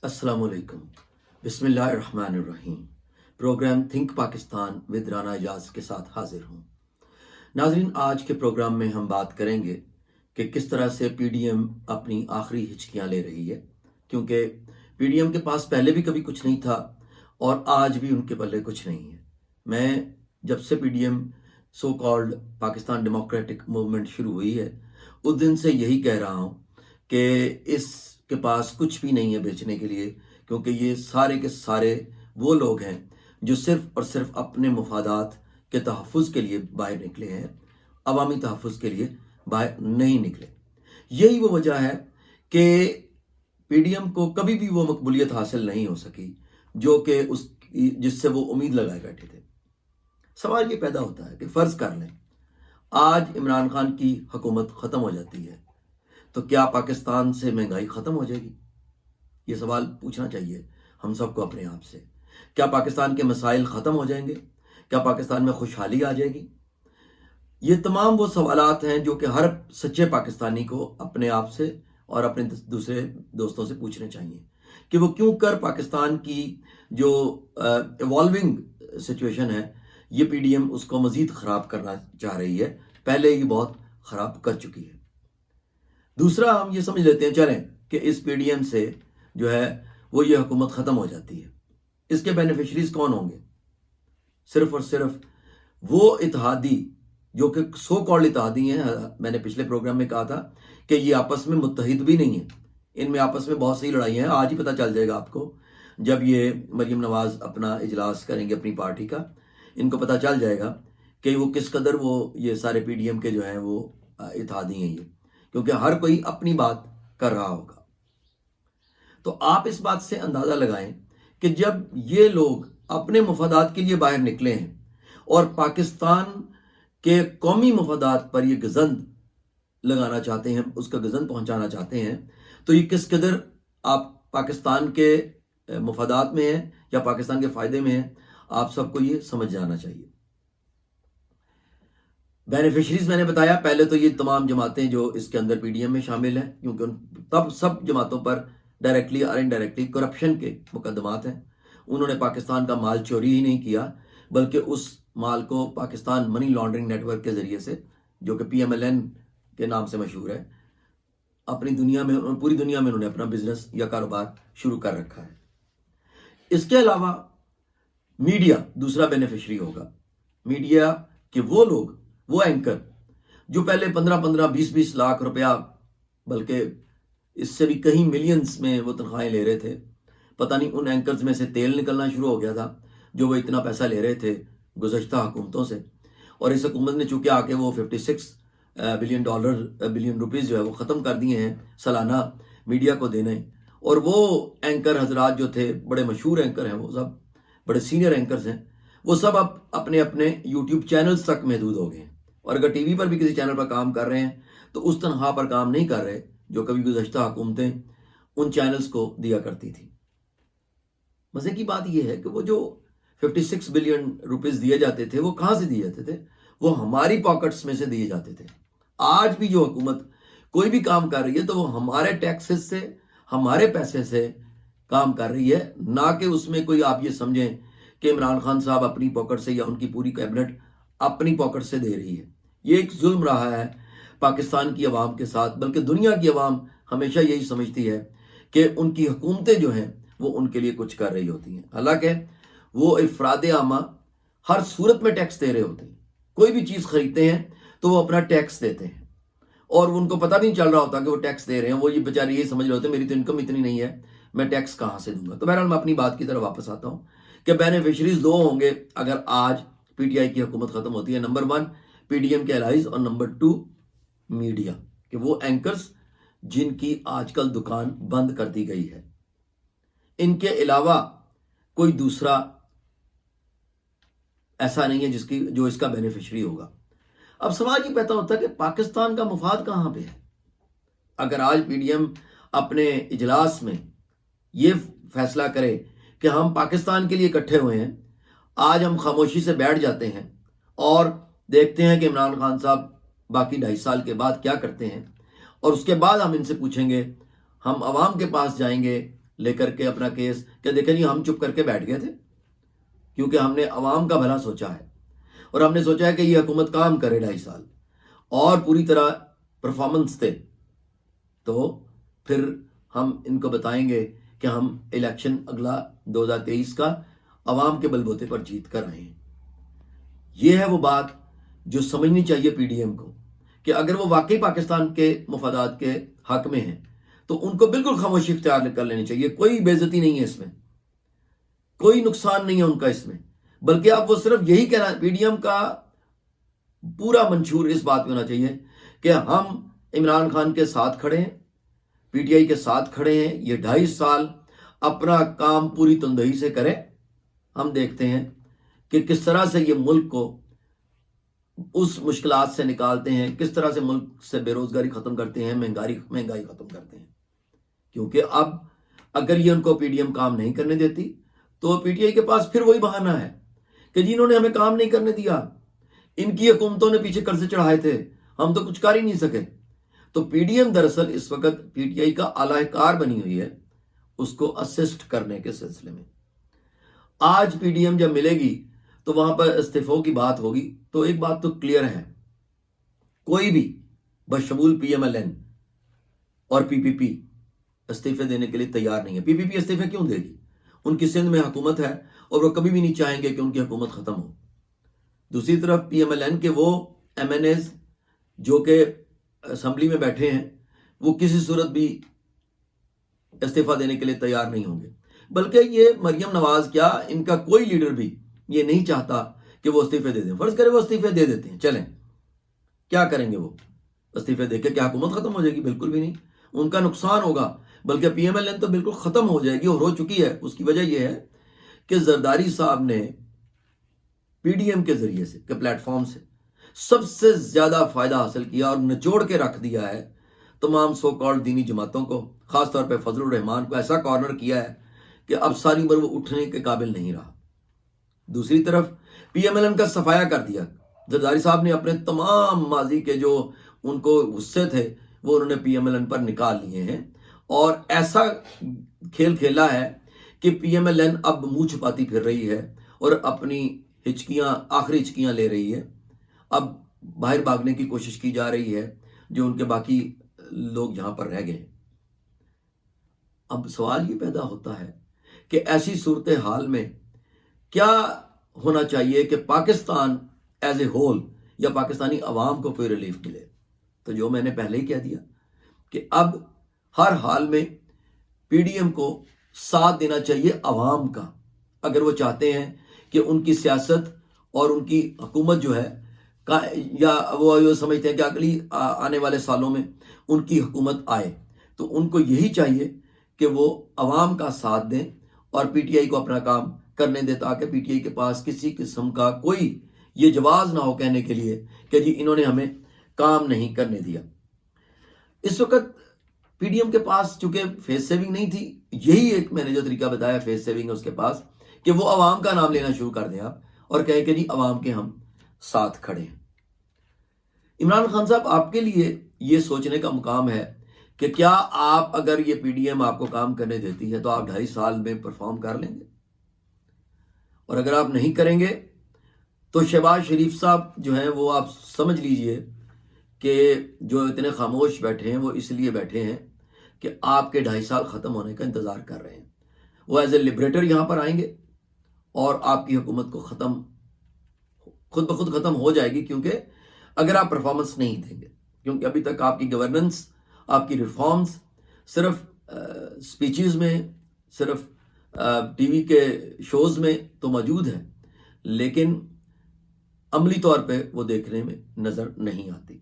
अस्सलाम वालेकुम। बिस्मिल्लाहिर्रहमानिर्रहीम। Program think Pakistan with Rana Ijaz के साथ हाजिर हूँ। नाजरीन, आज के प्रोग्राम में हम बात करेंगे कि किस तरह से पीडीएम अपनी आखिरी हिचकियाँ ले रही है, क्योंकि पीडीएम के पास पहले भी कभी कुछ नहीं था और आज भी उनके पल्ले कुछ नहीं है। मैं जब से PDM so called Pakistan democratic movement शुरू हुई है, उस दिन से यही कह रहा हूँ कि इसके पास कुछ भी नहीं है बेचने के लिए, क्योंकि ये सारे के सारे वो लोग हैं जो सिर्फ और सिर्फ अपने मफादात के तहफ़्फ़ुज़ के लिए बाहर निकले हैं, अवामी तहफ़्फ़ुज़ के लिए बाहर नहीं निकले। यही वो वजह है कि पीडीएम को कभी भी वो मकबूलियत हासिल नहीं हो सकी जो कि उस जिससे वो उम्मीद लगाए बैठे थे। सवाल ये पैदा होता है कि फ़र्ज़ कर लें आज इमरान खान की हुकूमत ख़त्म हो जाती है, तो क्या पाकिस्तान से महंगाई ख़त्म हो जाएगी? ये सवाल पूछना चाहिए हम सबको अपने आप से। क्या पाकिस्तान के मसाइल ख़त्म हो जाएंगे? क्या पाकिस्तान में खुशहाली आ जाएगी? ये तमाम वो सवालात हैं जो कि हर सच्चे पाकिस्तानी को अपने आप से और अपने दूसरे दोस्तों से पूछने चाहिए कि वो क्यों कर पाकिस्तान की जो इवॉल्विंग सिचुएशन है, ये पीडीएम उसको मज़ीद ख़राब करना चाह रही है। पहले ही बहुत ख़राब कर चुकी है। दूसरा, हम ये समझ लेते हैं चलें कि इस पीडीएम से जो है वो ये हुकूमत ख़त्म हो जाती है। इसके बेनिफिशरीज कौन होंगे? सिर्फ और सिर्फ वो इत्तेहादी जो कि सो कॉल्ड इत्तेहादी हैं। मैंने पिछले प्रोग्राम में कहा था कि ये आपस में मुत्तहिद भी नहीं है, इनमें आपस में बहुत सी लड़ाइयाँ हैं। आज ही पता चल जाएगा आपको, जब ये मरीम नवाज़ अपना इजलास करेंगे अपनी पार्टी का, इनको पता चल जाएगा कि वो किस कदर वो ये सारे पीडीएम के जो हैं वो इत्तेहादी हैं ये, क्योंकि हर कोई अपनी बात कर रहा होगा। तो आप इस बात से अंदाज़ा लगाएं कि जब ये लोग अपने मफादात के लिए बाहर निकले हैं और पाकिस्तान के कौमी मफादात पर ये गजंद लगाना चाहते हैं, उसका गजंद पहुंचाना चाहते हैं, तो ये किस कदर आप पाकिस्तान के मफादात में हैं या पाकिस्तान के फ़ायदे में हैं, आप सबको ये समझ जाना चाहिए। बेनिफिशरीज मैंने बताया, पहले तो ये तमाम जमातें जो इसके अंदर पीडीएम में शामिल हैं, क्योंकि तब सब जमातों पर डायरेक्टली और इनडायरेक्टली करप्शन के मुकदमात हैं। उन्होंने पाकिस्तान का माल चोरी ही नहीं किया, बल्कि उस माल को पाकिस्तान मनी लॉन्ड्रिंग नेटवर्क के ज़रिए से, जो कि PMLN के नाम से मशहूर है, अपनी दुनिया में, पूरी दुनिया में उन्होंने अपना बिजनेस या कारोबार शुरू कर रखा है। इसके अलावा मीडिया दूसरा बेनिफिशरी होगा। मीडिया के वो लोग, वो एंकर जो पहले 15-15, 20-20 लाख रुपया, बल्कि इससे भी कहीं मिलियंस में वो तनख्वाहें ले रहे थे। पता नहीं उन एंकर्स में से तेल निकलना शुरू हो गया था जो वो इतना पैसा ले रहे थे गुज़श्ता हुकूमतों से, और इस हुकूमत ने चूंकि आके वो $56 बिलियन रुपीज़ जो है वो ख़त्म कर दिए हैं सालाना मीडिया को देने। और वो एंकर हजरात जो थे, बड़े मशहूर एंकर हैं, वो सब बड़े सीनियर एंकर्स हैं, वो सब अब अपने अपने यूट्यूब चैनल्स तक महदूद हो गए हैं। और अगर टीवी पर भी किसी चैनल पर काम कर रहे हैं तो उस तनख्वाह पर काम नहीं कर रहे जो कभी गुज़श्ता हुकूमतें उन चैनल्स को दिया करती थी। मज़े की बात यह है कि वो जो 56 बिलियन रुपीज़ दिए जाते थे, वो कहाँ से दिए जाते थे? वो हमारी पॉकेट्स में से दिए जाते थे। आज भी जो हुकूमत कोई भी काम कर रही है तो वो हमारे टैक्सेस से, हमारे पैसे से काम कर रही है, ना कि उसमें कोई आप ये समझें कि इमरान खान साहब अपनी पॉकेट से या उनकी पूरी कैबिनेट अपनी पॉकेट से दे रही है। ये एक जुल्म रहा है पाकिस्तान की आवाम के साथ, बल्कि दुनिया की आवाम हमेशा यही समझती है कि उनकी हुकूमतें जो हैं वो उनके लिए कुछ कर रही होती हैं। हालांकि वो अफराद आमा हर सूरत में टैक्स दे रहे होते हैं। कोई भी चीज़ खरीदते हैं तो वो अपना टैक्स देते हैं और उनको पता भी नहीं चल रहा होता कि वो टैक्स दे रहे हैं। वो ये बेचारे ये समझ रहे होते हैं मेरी तो इनकम इतनी नहीं है, मैं टैक्स कहाँ से दूंगा। तो बहरहाल मैं अपनी बात की तरफ वापस आता हूँ कि बेनिफिशरीज दो होंगे अगर आज पीटीआई की हुकूमत ख़त्म होती है। नंबर 1 पीडीएम के एलाइज, और नंबर 2 मीडिया कि वो एंकर्स जिनकी आजकल दुकान बंद कर दी गई है। इनके अलावा कोई दूसरा ऐसा नहीं है जो इसका बेनिफिशरी होगा। अब सवाल ये पैदा होता है कि पाकिस्तान का मुफाद कहाँ पे है? अगर आज पीडीएम अपने इजलास में ये फैसला करे कि हम पाकिस्तान के लिए इकट्ठे हुए हैं, आज हम खामोशी से बैठ जाते हैं और देखते हैं कि इमरान खान साहब बाकी 2.5 साल के बाद क्या करते हैं, और उसके बाद हम इनसे पूछेंगे, हम अवाम के पास जाएंगे لے کر کے اپنا کیس کہ دیکھیں جی ہم چپ کر کے بیٹھ گئے تھے کیونکہ ہم نے عوام کا بھلا سوچا ہے اور ہم نے سوچا ہے کہ یہ حکومت کام کرے 2.5 سال اور پوری طرح پرفارمنس دے، تو پھر ہم ان کو بتائیں گے کہ ہم الیکشن اگلا 2023 کا عوام کے بلبوتے پر جیت کر رہے ہیں۔ یہ ہے وہ بات جو سمجھنی چاہیے پی ڈی ایم کو کہ اگر وہ واقعی پاکستان کے مفادات کے حق میں ہیں تو ان کو بالکل خاموشی اختیار کر لینی چاہیے۔ کوئی بے عزتی نہیں ہے اس میں، کوئی نقصان نہیں ہے ان کا اس میں، بلکہ آپ وہ صرف یہی کہنا، پی ڈی ایم کا پورا منشور اس بات میں ہونا چاہیے کہ ہم عمران خان کے ساتھ کھڑے ہیں، پی ٹی آئی کے ساتھ کھڑے ہیں، یہ 2.5 سال اپنا کام پوری تندہی سے کرے، ہم دیکھتے ہیں کہ کس طرح سے یہ ملک کو اس مشکلات سے نکالتے ہیں، کس طرح سے ملک سے بے روزگاری ختم کرتے ہیں، مہنگائی ختم کرتے ہیں۔ کیونکہ اب اگر یہ ان کو پی ڈی ایم کام نہیں کرنے دیتی تو پی ٹی آئی کے پاس پھر وہی بہانہ ہے کہ جنہوں نے ہمیں کام نہیں کرنے دیا، ان کی حکومتوں نے پیچھے قرضے چڑھائے تھے، ہم تو کچھ کر ہی نہیں سکے۔ تو پی ڈی ایم دراصل اس وقت پی ٹی آئی کا اعلی کار بنی ہوئی ہے اس کو اسسٹ کرنے کے سلسلے میں۔ آج پی ڈی ایم جب ملے گی تو وہاں پر استعفوں کی بات ہوگی، تو ایک بات تو کلیئر ہے، کوئی بھی بشمول پی ایم ایل این اور پی پی پی استعفے دینے کے لیے تیار نہیں ہے۔ پی پی پی استعفے کیوں دے گی؟ ان کی سندھ میں حکومت ہے اور وہ کبھی بھی نہیں چاہیں گے کہ ان کی حکومت ختم ہو۔ دوسری طرف پی ایم ایل این کے وہ ایم این ایز جو کہ اسمبلی میں بیٹھے ہیں، وہ کسی صورت بھی استعفیٰ دینے کے لیے تیار نہیں ہوں گے، بلکہ یہ مریم نواز کیا ان کا کوئی لیڈر بھی یہ نہیں چاہتا کہ وہ استعفے دے دیں۔ فرض کرے وہ استعفے دے دیتے ہیں، چلیں کیا کریں گے وہ استعفے دے کے؟ کیا حکومت ختم ہو جائے گی؟ بالکل بھی نہیں، ان کا نقصان ہوگا، بلکہ پی ایم ایل این تو بالکل ختم ہو جائے گی اور ہو چکی ہے۔ اس کی وجہ یہ ہے کہ زرداری صاحب نے پی ڈی ایم کے ذریعے سے کہ پلیٹ فارم سے سب سے زیادہ فائدہ حاصل کیا اور نچوڑ کے رکھ دیا ہے تمام سو کالڈ دینی جماعتوں کو، خاص طور پہ فضل الرحمان کو ایسا کارنر کیا ہے کہ اب ساری عمر وہ اٹھنے کے قابل نہیں رہا۔ دوسری طرف پی ایم ایل این کا صفایا کر دیا، زرداری صاحب نے اپنے تمام ماضی کے جو ان کو غصے تھے وہ انہوں نے پی ایم ایل این پر نکال لیے ہیں، اور ایسا کھیل کھیلا ہے کہ پی ایم ایل این اب منہ چھپاتی پھر رہی ہے اور اپنی آخری ہچکیاں لے رہی ہے۔ اب باہر بھاگنے کی کوشش کی جا رہی ہے جو ان کے باقی لوگ یہاں پر رہ گئے۔ اب سوال یہ پیدا ہوتا ہے کہ ایسی صورتحال میں کیا ہونا چاہیے کہ پاکستان ایز اے ہول یا پاکستانی عوام کو کوئی ریلیف ملے؟ تو جو میں نے پہلے ہی کہہ دیا کہ اب ہر حال میں پی ڈی ایم کو ساتھ دینا چاہیے عوام کا، اگر وہ چاہتے ہیں کہ ان کی سیاست اور ان کی حکومت جو ہے یا وہ سمجھتے ہیں کہ اگلی آنے والے سالوں میں ان کی حکومت آئے، تو ان کو یہی چاہیے کہ وہ عوام کا ساتھ دیں اور پی ٹی آئی کو اپنا کام کرنے دیں، تاکہ پی ٹی آئی کے پاس کسی قسم کا کوئی یہ جواز نہ ہو کہنے کے لیے کہ جی انہوں نے ہمیں کام نہیں کرنے دیا۔ اس وقت پی ڈی ایم کے پاس چونکہ فیس سیونگ نہیں تھی، یہی ایک میں نے جو طریقہ بتایا فیس سیونگ ہے اس کے پاس، کہ وہ عوام کا نام لینا شروع کر دیں آپ اور کہیں کہ جی عوام کے ہم ساتھ کھڑے ہیں۔ عمران خان صاحب، آپ کے لیے یہ سوچنے کا مقام ہے کہ کیا آپ اگر یہ پی ڈی ایم آپ کو کام کرنے دیتی ہے تو آپ 2.5 سال میں پرفارم کر لیں گے، اور اگر آپ نہیں کریں گے تو شہباز شریف صاحب جو ہیں وہ آپ سمجھ لیجئے کہ جو اتنے خاموش بیٹھے ہیں وہ اس لیے بیٹھے ہیں کہ آپ کے 2.5 سال ختم ہونے کا انتظار کر رہے ہیں۔ وہ ایز اے لبریٹر یہاں پر آئیں گے اور آپ کی حکومت کو خود بخود ختم ہو جائے گی، کیونکہ اگر آپ پرفارمنس نہیں دیں گے، کیونکہ ابھی تک آپ کی گورننس، آپ کی ریفارمز صرف سپیچز میں، صرف ٹی وی کے شوز میں تو موجود ہے، لیکن عملی طور پہ وہ دیکھنے میں نظر نہیں آتی۔